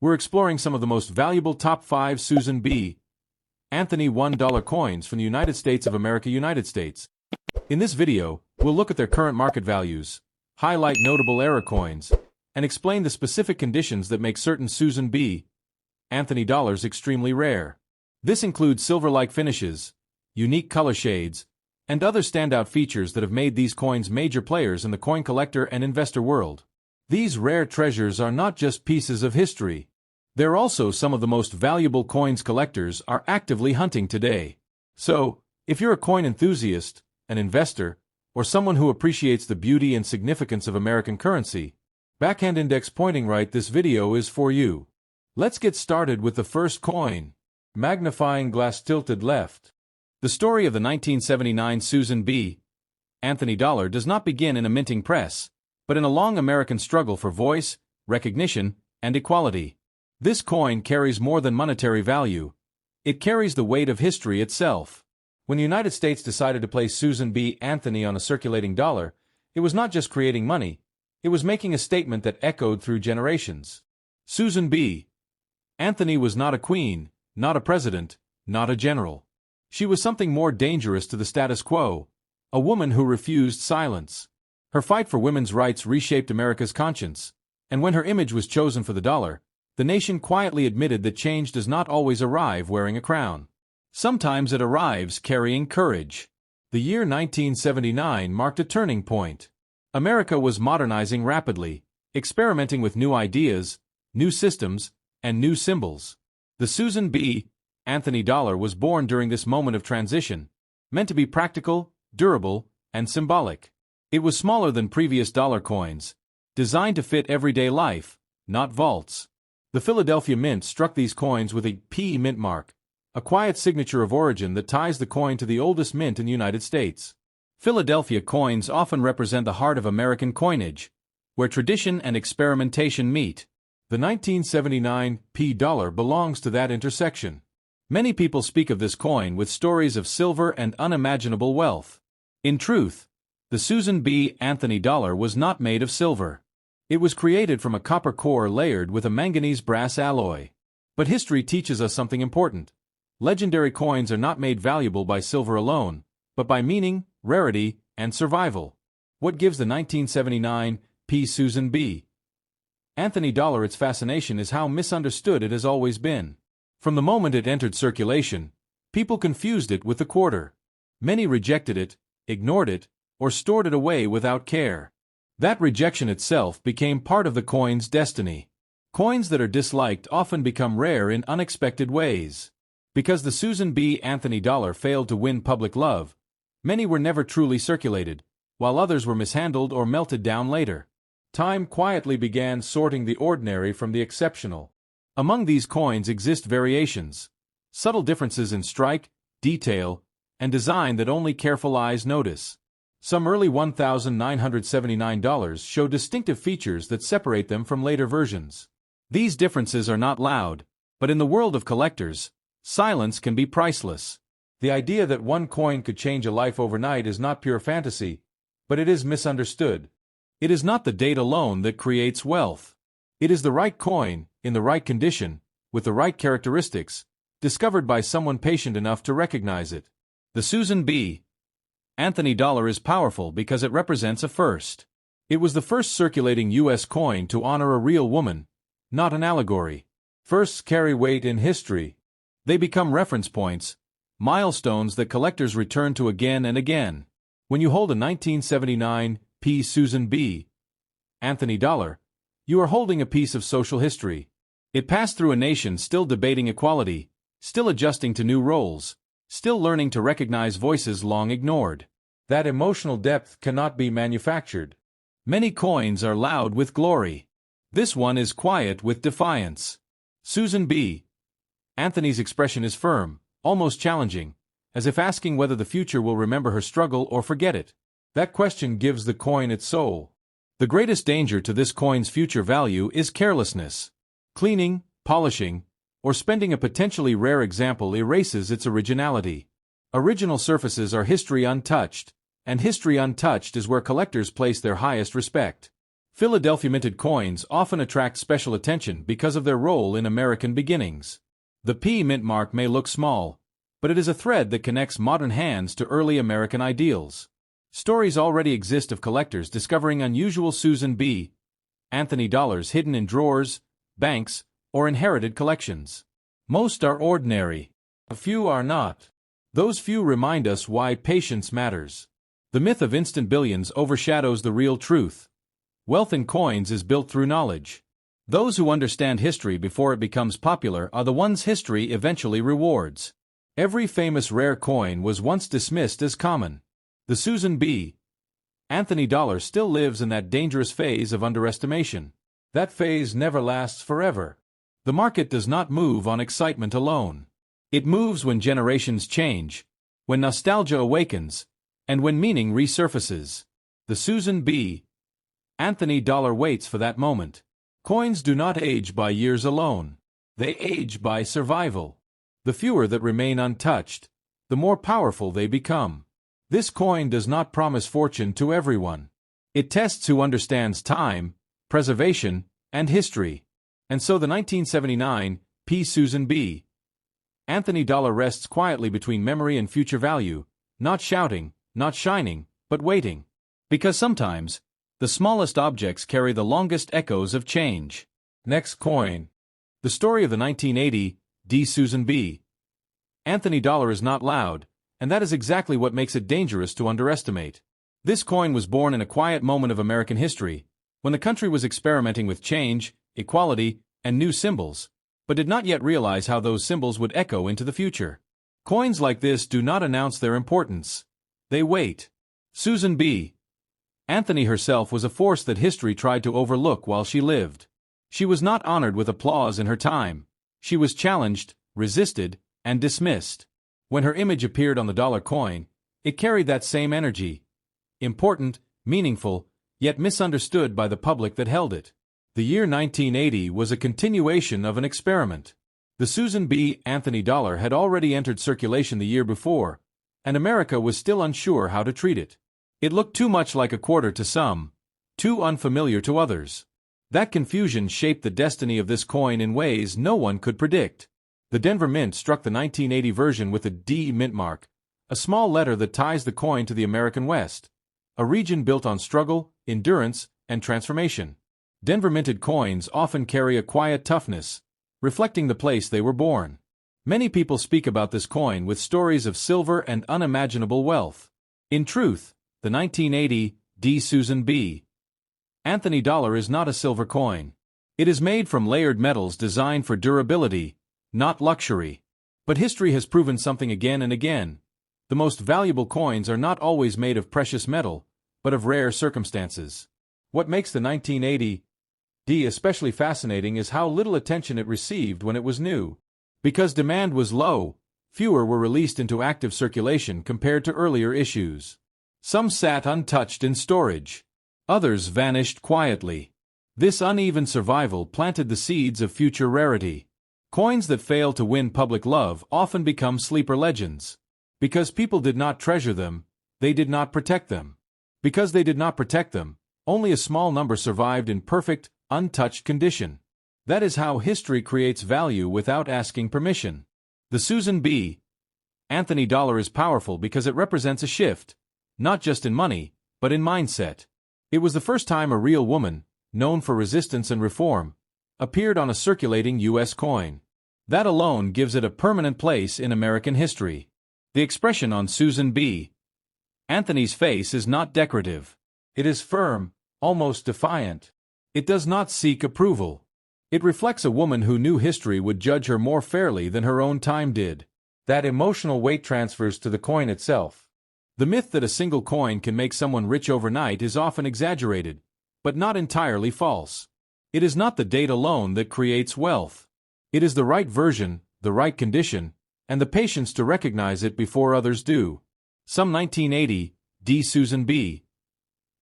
we're exploring some of the most valuable top 5 Susan B. Anthony $1 coins from the United States of America, United States. In this video, we'll look at their current market values, highlight notable era coins, and explain the specific conditions that make certain Susan B. Anthony dollars extremely rare. This includes silver-like finishes, unique color shades, and other standout features that have made these coins major players in the coin collector and investor world. These rare treasures are not just pieces of history. They're also some of the most valuable coins collectors are actively hunting today. So, if you're a coin enthusiast, an investor, or someone who appreciates the beauty and significance of American currency, backhand index pointing right, this video is for you. Let's get started with the first coin. Magnifying glass tilted left. The story of the 1979 Susan B. Anthony dollar does not begin in a minting press, but in a long American struggle for voice, recognition, and equality. This coin carries more than monetary value. It carries the weight of history itself. When the United States decided to place Susan B. Anthony on a circulating dollar, it was not just creating money, it was making a statement that echoed through generations. Susan B. Anthony was not a queen, not a president, not a general. She was something more dangerous to the status quo, a woman who refused silence. Her fight for women's rights reshaped America's conscience, and when her image was chosen for the dollar, the nation quietly admitted that change does not always arrive wearing a crown. Sometimes it arrives carrying courage. The year 1979 marked a turning point. America was modernizing rapidly, experimenting with new ideas, new systems, and new symbols. The Susan B. Anthony dollar was born during this moment of transition, meant to be practical, durable, and symbolic. It was smaller than previous dollar coins, designed to fit everyday life, not vaults. The Philadelphia Mint struck these coins with a P mintmark, a quiet signature of origin that ties the coin to the oldest mint in the United States. Philadelphia coins often represent the heart of American coinage, where tradition and experimentation meet. The 1979 P dollar belongs to that intersection. Many people speak of this coin with stories of silver and unimaginable wealth. In truth, the Susan B. Anthony dollar was not made of silver. It was created from a copper core layered with a manganese brass alloy. But history teaches us something important. Legendary coins are not made valuable by silver alone, but by meaning, rarity, and survival. What gives the 1979 P Susan B. Anthony dollar its fascination is how misunderstood it has always been. From the moment it entered circulation, people confused it with the quarter. Many rejected it, ignored it, or stored it away without care. That rejection itself became part of the coin's destiny. Coins that are disliked often become rare in unexpected ways. Because the Susan B. Anthony dollar failed to win public love, many were never truly circulated, while others were mishandled or melted down later. Time quietly began sorting the ordinary from the exceptional. Among these coins exist variations, subtle differences in strike, detail, and design that only careful eyes notice. Some early $1,979 show distinctive features that separate them from later versions. These differences are not loud, but in the world of collectors, silence can be priceless. The idea that one coin could change a life overnight is not pure fantasy, but it is misunderstood. It is not the date alone that creates wealth. It is the right coin, in the right condition, with the right characteristics, discovered by someone patient enough to recognize it. The Susan B. Anthony dollar is powerful because it represents a first. It was the first circulating U.S. coin to honor a real woman, not an allegory. Firsts carry weight in history. They become reference points, milestones that collectors return to again and again. When you hold a 1979 P Susan B. Anthony dollar, you are holding a piece of social history. It passed through a nation still debating equality, still adjusting to new roles, still learning to recognize voices long ignored. That emotional depth cannot be manufactured. Many coins are loud with glory. This one is quiet with defiance. Susan B. Anthony's expression is firm, almost challenging, as if asking whether the future will remember her struggle or forget it. That question gives the coin its soul. The greatest danger to this coin's future value is carelessness. Cleaning, polishing, or spending a potentially rare example erases its originality. Original surfaces are history untouched, and history untouched is where collectors place their highest respect. Philadelphia minted coins often attract special attention because of their role in American beginnings. The P mint mark may look small, but it is a thread that connects modern hands to early American ideals. Stories already exist of collectors discovering unusual Susan B. Anthony dollars hidden in drawers, banks, or inherited collections. Most are ordinary. A few are not. Those few remind us why patience matters. The myth of instant billions overshadows the real truth. Wealth in coins is built through knowledge. Those who understand history before it becomes popular are the ones history eventually rewards. Every famous rare coin was once dismissed as common. The Susan B. Anthony dollar still lives in that dangerous phase of underestimation. That phase never lasts forever. The market does not move on excitement alone. It moves when generations change, when nostalgia awakens, and when meaning resurfaces. The Susan B. Anthony dollar waits for that moment. Coins do not age by years alone. They age by survival. The fewer that remain untouched, the more powerful they become. This coin does not promise fortune to everyone. It tests who understands time, preservation, and history. And so the 1979 P. Susan B. Anthony dollar rests quietly between memory and future value, not shouting, not shining, but waiting. Because sometimes, the smallest objects carry the longest echoes of change. Next coin. The story of the 1980 D. Susan B. Anthony dollar is not loud, and that is exactly what makes it dangerous to underestimate. This coin was born in a quiet moment of American history, when the country was experimenting with change, equality, and new symbols, but did not yet realize how those symbols would echo into the future. Coins like this do not announce their importance. They wait. Susan B. Anthony herself was a force that history tried to overlook while she lived. She was not honored with applause in her time. She was challenged, resisted, and dismissed. When her image appeared on the dollar coin, it carried that same energy. Important, meaningful, yet misunderstood by the public that held it. The year 1980 was a continuation of an experiment. The Susan B. Anthony dollar had already entered circulation the year before, and America was still unsure how to treat it. It looked too much like a quarter to some, too unfamiliar to others. That confusion shaped the destiny of this coin in ways no one could predict. The Denver Mint struck the 1980 version with a D mint mark, a small letter that ties the coin to the American West, a region built on struggle, endurance, and transformation. Denver minted coins often carry a quiet toughness, reflecting the place they were born. Many people speak about this coin with stories of silver and unimaginable wealth. In truth, the 1980 D. Susan B. Anthony dollar is not a silver coin. It is made from layered metals designed for durability, not luxury. But history has proven something again and again. The most valuable coins are not always made of precious metal, but of rare circumstances. What makes the 1980 D especially fascinating is how little attention it received when it was new. Because demand was low, fewer were released into active circulation compared to earlier issues. Some sat untouched in storage. Others vanished quietly. This uneven survival planted the seeds of future rarity. Coins that fail to win public love often become sleeper legends. Because people did not treasure them, they did not protect them. Because they did not protect them, only a small number survived in perfect, untouched condition. That is how history creates value without asking permission. The Susan B. Anthony dollar is powerful because it represents a shift, not just in money, but in mindset. It was the first time a real woman, known for resistance and reform, appeared on a circulating U.S. coin. That alone gives it a permanent place in American history. The expression on Susan B. Anthony's face is not decorative. It is firm, almost defiant. It does not seek approval. It reflects a woman who knew history would judge her more fairly than her own time did. That emotional weight transfers to the coin itself. The myth that a single coin can make someone rich overnight is often exaggerated, but not entirely false. It is not the date alone that creates wealth. It is the right version, the right condition, and the patience to recognize it before others do. Some 1980 D. Susan B.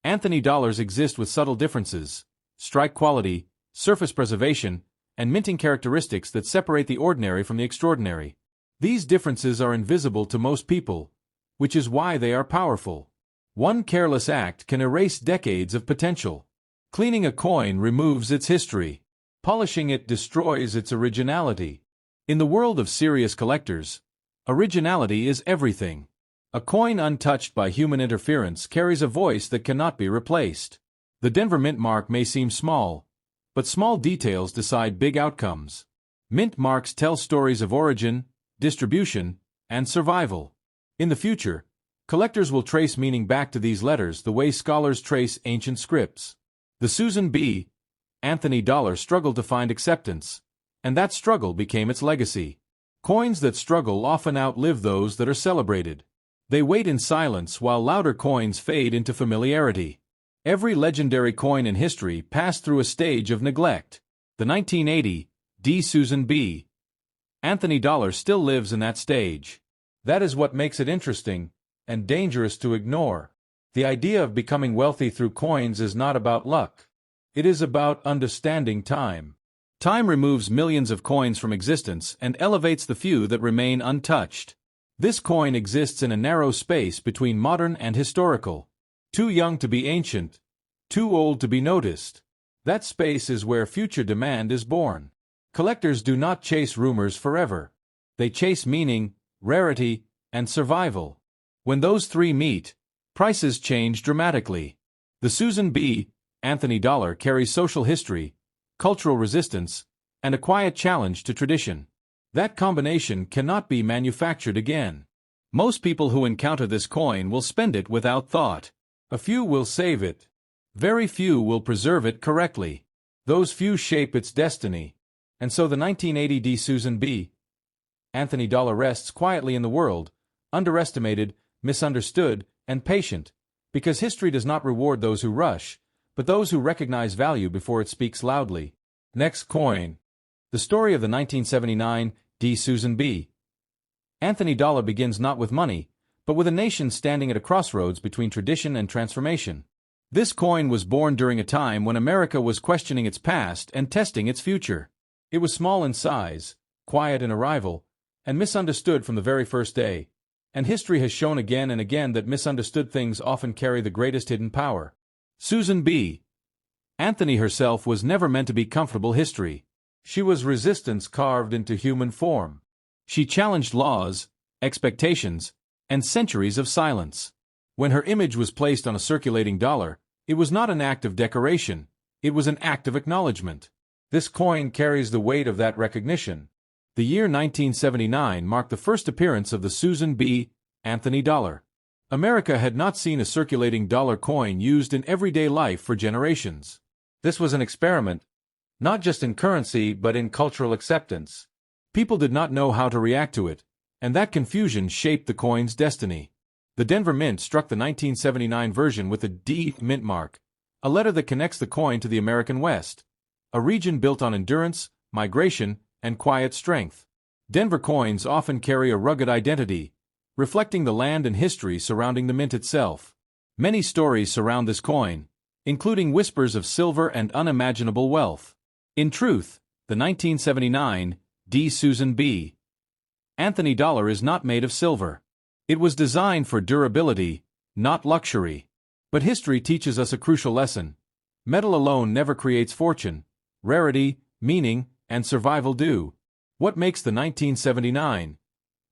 Anthony dollars exist with subtle differences, strike quality, surface preservation, and minting characteristics that separate the ordinary from the extraordinary. These differences are invisible to most people, which is why they are powerful. One careless act can erase decades of potential. Cleaning a coin removes its history. Polishing it destroys its originality. In the world of serious collectors, originality is everything. A coin untouched by human interference carries a voice that cannot be replaced. The Denver mint mark may seem small, but small details decide big outcomes. Mint marks tell stories of origin, distribution, and survival. In the future, collectors will trace meaning back to these letters the way scholars trace ancient scripts. The Susan B. Anthony dollar struggled to find acceptance, and that struggle became its legacy. Coins that struggle often outlive those that are celebrated. They wait in silence while louder coins fade into familiarity. Every legendary coin in history passed through a stage of neglect. The 1980 D. Susan B. Anthony dollar still lives in that stage. That is what makes it interesting and dangerous to ignore. The idea of becoming wealthy through coins is not about luck. It is about understanding time. Time removes millions of coins from existence and elevates the few that remain untouched. This coin exists in a narrow space between modern and historical. Too young to be ancient, too old to be noticed. That space is where future demand is born. Collectors do not chase rumors forever. They chase meaning, rarity, and survival. When those three meet, prices change dramatically. The Susan B. Anthony dollar carries social history, cultural resistance, and a quiet challenge to tradition. That combination cannot be manufactured again. Most people who encounter this coin will spend it without thought. A few will save it. Very few will preserve it correctly. Those few shape its destiny. And so the 1980 D. Susan B. Anthony dollar rests quietly in the world, underestimated, misunderstood, and patient, because history does not reward those who rush, but those who recognize value before it speaks loudly. Next coin. The story of the 1979 D. Susan B. Anthony dollar begins not with money, but with a nation standing at a crossroads between tradition and transformation. This coin was born during a time when America was questioning its past and testing its future. It was small in size, quiet in arrival, and misunderstood from the very first day. And history has shown again and again that misunderstood things often carry the greatest hidden power. Susan B. Anthony herself was never meant to be comfortable history. She was resistance carved into human form. She challenged laws, expectations, and centuries of silence. When her image was placed on a circulating dollar, it was not an act of decoration, it was an act of acknowledgement. This coin carries the weight of that recognition. The year 1979 marked the first appearance of the Susan B. Anthony dollar. America had not seen a circulating dollar coin used in everyday life for generations. This was an experiment, not just in currency but in cultural acceptance. People did not know how to react to it, and that confusion shaped the coin's destiny. The Denver Mint struck the 1979 version with a D mint mark, a letter that connects the coin to the American West, a region built on endurance, migration, and quiet strength. Denver coins often carry a rugged identity, reflecting the land and history surrounding the mint itself. Many stories surround this coin, including whispers of silver and unimaginable wealth. In truth, the 1979 D. Susan B. Anthony dollar is not made of silver. It was designed for durability, not luxury. But history teaches us a crucial lesson. Metal alone never creates fortune. Rarity, meaning, and survival do. What makes the 1979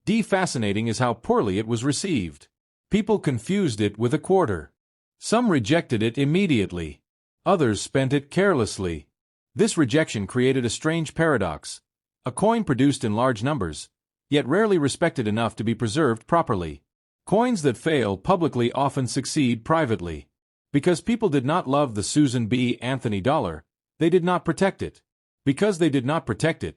D fascinating is how poorly it was received. People confused it with a quarter. Some rejected it immediately. Others spent it carelessly. This rejection created a strange paradox. A coin produced in large numbers, yet rarely respected enough to be preserved properly. Coins that fail publicly often succeed privately. Because people did not love the Susan B. Anthony dollar, they did not protect it. Because they did not protect it,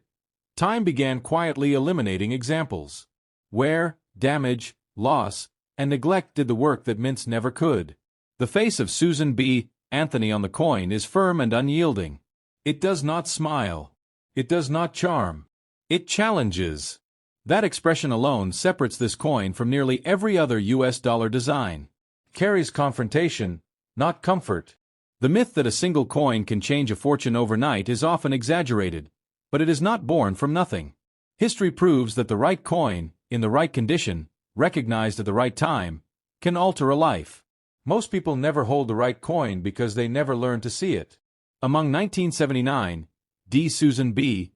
time began quietly eliminating examples. Wear, damage, loss, and neglect did the work that mints never could. The face of Susan B. Anthony on the coin is firm and unyielding. It does not smile. It does not charm. It challenges. That expression alone separates this coin from nearly every other US dollar design. It carries confrontation, not comfort. The myth that a single coin can change a fortune overnight is often exaggerated, but it is not born from nothing. History proves that the right coin, in the right condition, recognized at the right time, can alter a life. Most people never hold the right coin because they never learn to see it. Among 1979, D. Susan B.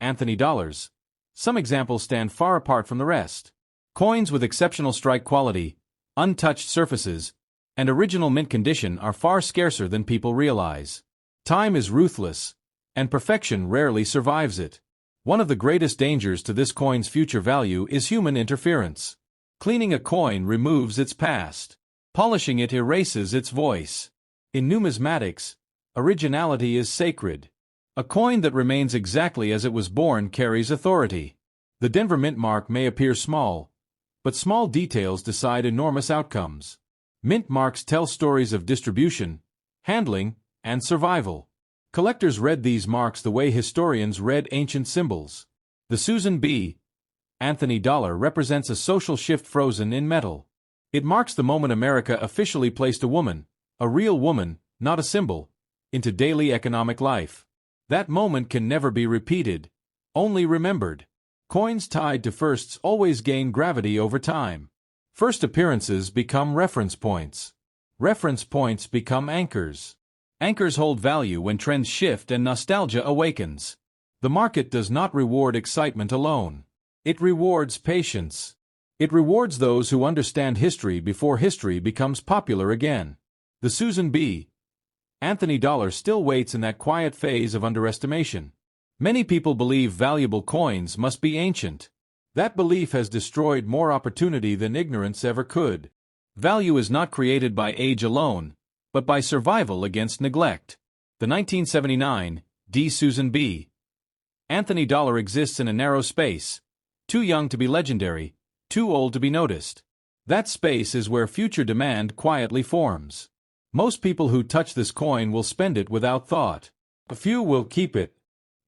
Anthony dollars, some examples stand far apart from the rest. Coins with exceptional strike quality, untouched surfaces, and original mint condition are far scarcer than people realize. Time is ruthless, and perfection rarely survives it. One of the greatest dangers to this coin's future value is human interference. Cleaning a coin removes its past. Polishing it erases its voice. In numismatics, originality is sacred. A coin that remains exactly as it was born carries authority. The Denver mint mark may appear small, but small details decide enormous outcomes. Mint marks tell stories of distribution, handling, and survival. Collectors read these marks the way historians read ancient symbols. The Susan B. Anthony dollar represents a social shift frozen in metal. It marks the moment America officially placed a woman, a real woman, not a symbol, into daily economic life. That moment can never be repeated, only remembered. Coins tied to firsts always gain gravity over time. First appearances become reference points. Reference points become anchors. Anchors hold value when trends shift and nostalgia awakens. The market does not reward excitement alone. It rewards patience. It rewards those who understand history before history becomes popular again. The Susan B. Anthony dollar still waits in that quiet phase of underestimation. Many people believe valuable coins must be ancient. That belief has destroyed more opportunity than ignorance ever could. Value is not created by age alone, but by survival against neglect. The 1979 D. Susan B. Anthony dollar exists in a narrow space, too young to be legendary, too old to be noticed. That space is where future demand quietly forms. Most people who touch this coin will spend it without thought. A few will keep it.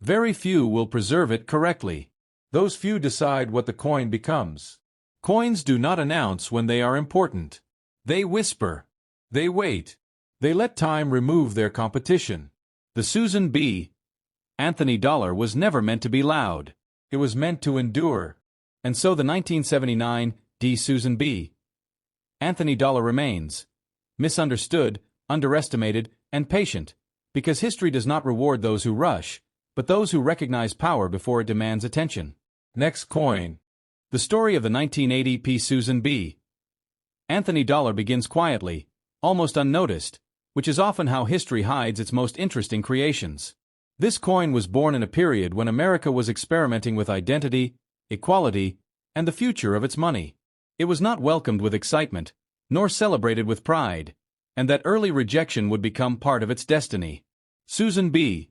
Very few will preserve it correctly. Those few decide what the coin becomes. Coins do not announce when they are important. They whisper. They wait. They let time remove their competition. The Susan B. Anthony dollar was never meant to be loud. It was meant to endure. And so the 1979 D. Susan B. Anthony dollar remains. Misunderstood, underestimated, and patient, because history does not reward those who rush, but those who recognize power before it demands attention. Next coin. The story of the 1980 P. Susan B. Anthony dollar begins quietly, almost unnoticed, which is often how history hides its most interesting creations. This coin was born in a period when America was experimenting with identity, equality, and the future of its money. It was not welcomed with excitement, nor celebrated with pride, and that early rejection would become part of its destiny. Susan B.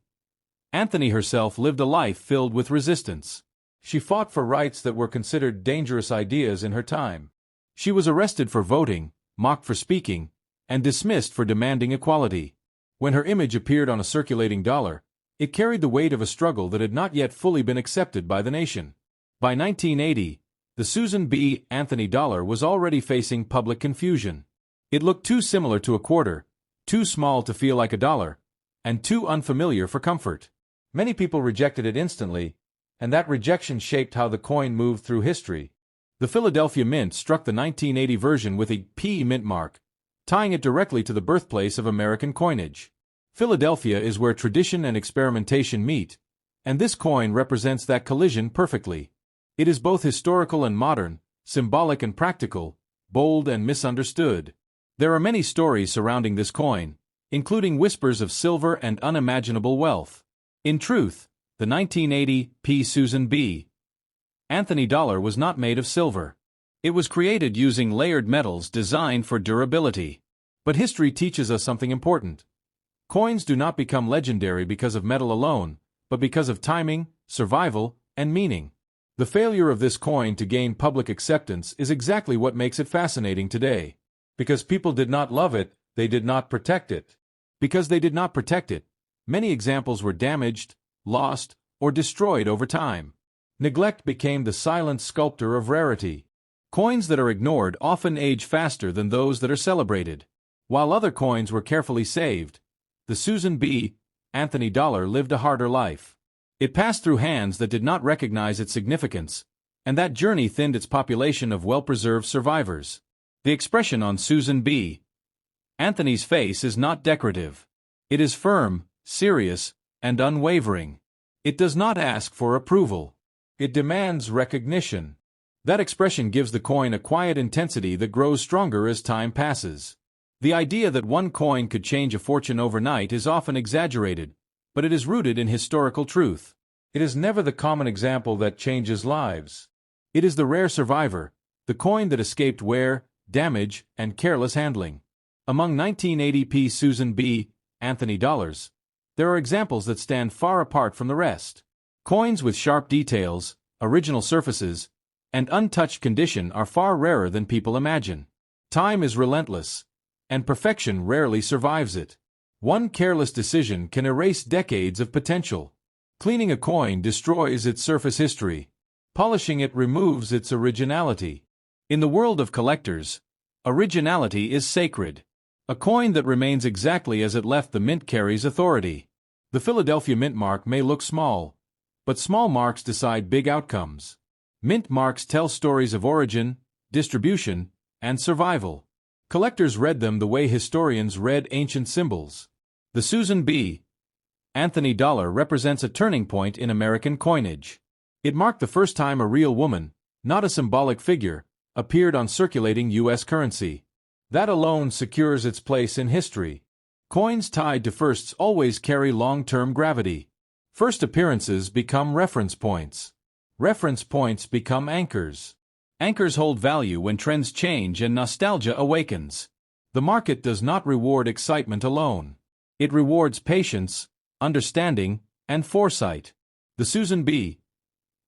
Anthony herself lived a life filled with resistance. She fought for rights that were considered dangerous ideas in her time. She was arrested for voting, mocked for speaking, and dismissed for demanding equality. When her image appeared on a circulating dollar, it carried the weight of a struggle that had not yet fully been accepted by the nation. By 1980, the Susan B. Anthony dollar was already facing public confusion. It looked too similar to a quarter, too small to feel like a dollar, and too unfamiliar for comfort. Many people rejected it instantly, and that rejection shaped how the coin moved through history. The Philadelphia Mint struck the 1980 version with a P mint mark, tying it directly to the birthplace of American coinage. Philadelphia is where tradition and experimentation meet, and this coin represents that collision perfectly. It is both historical and modern, symbolic and practical, bold and misunderstood. There are many stories surrounding this coin, including whispers of silver and unimaginable wealth. In truth, the 1980 P. Susan B. Anthony dollar was not made of silver. It was created using layered metals designed for durability. But history teaches us something important. Coins do not become legendary because of metal alone, but because of timing, survival, and meaning. The failure of this coin to gain public acceptance is exactly what makes it fascinating today. Because people did not love it, they did not protect it. Because they did not protect it, many examples were damaged, lost, or destroyed over time. Neglect became the silent sculptor of rarity. Coins that are ignored often age faster than those that are celebrated. While other coins were carefully saved, the Susan B. Anthony dollar lived a harder life. It passed through hands that did not recognize its significance, and that journey thinned its population of well-preserved survivors. The expression on Susan B. Anthony's face is not decorative. It is firm, serious, and unwavering. It does not ask for approval. It demands recognition. That expression gives the coin a quiet intensity that grows stronger as time passes. The idea that one coin could change a fortune overnight is often exaggerated, but it is rooted in historical truth. It is never the common example that changes lives. It is the rare survivor, the coin that escaped wear, damage, and careless handling. Among 1980p Susan B. Anthony dollars, there are examples that stand far apart from the rest. Coins with sharp details, original surfaces, and untouched condition are far rarer than people imagine. Time is relentless, and perfection rarely survives it. One careless decision can erase decades of potential. Cleaning a coin destroys its surface history. Polishing it removes its originality. In the world of collectors, originality is sacred. A coin that remains exactly as it left the mint carries authority. The Philadelphia mint mark may look small, but small marks decide big outcomes. Mint marks tell stories of origin, distribution, and survival. Collectors read them the way historians read ancient symbols. The Susan B. Anthony dollar represents a turning point in American coinage. It marked the first time a real woman, not a symbolic figure, appeared on circulating U.S. currency. That alone secures its place in history. Coins tied to firsts always carry long-term gravity. First appearances become reference points. Reference points become anchors. Anchors hold value when trends change and nostalgia awakens. The market does not reward excitement alone. It rewards patience, understanding, and foresight. The Susan B.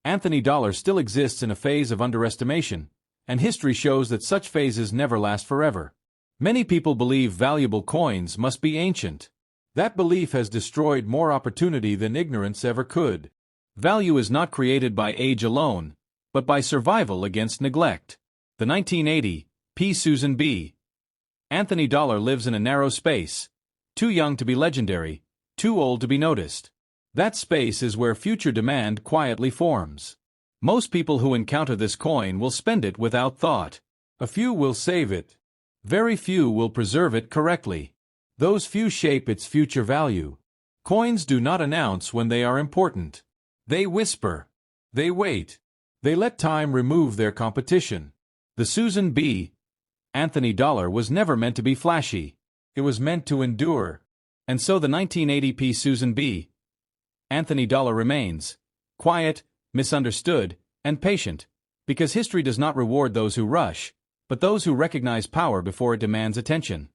Anthony dollar still exists in a phase of underestimation, and history shows that such phases never last forever. Many people believe valuable coins must be ancient. That belief has destroyed more opportunity than ignorance ever could. Value is not created by age alone, but by survival against neglect. The 1980p Susan B. Anthony dollar lives in a narrow space, too young to be legendary, too old to be noticed. That space is where future demand quietly forms. Most people who encounter this coin will spend it without thought. A few will save it. Very few will preserve it correctly. Those few shape its future value. Coins do not announce when they are important. They whisper. They wait. They let time remove their competition. The Susan B. Anthony dollar was never meant to be flashy. It was meant to endure. And so the 1980p Susan B. Anthony dollar remains quiet, misunderstood, and patient, because history does not reward those who rush, but those who recognize power before it demands attention.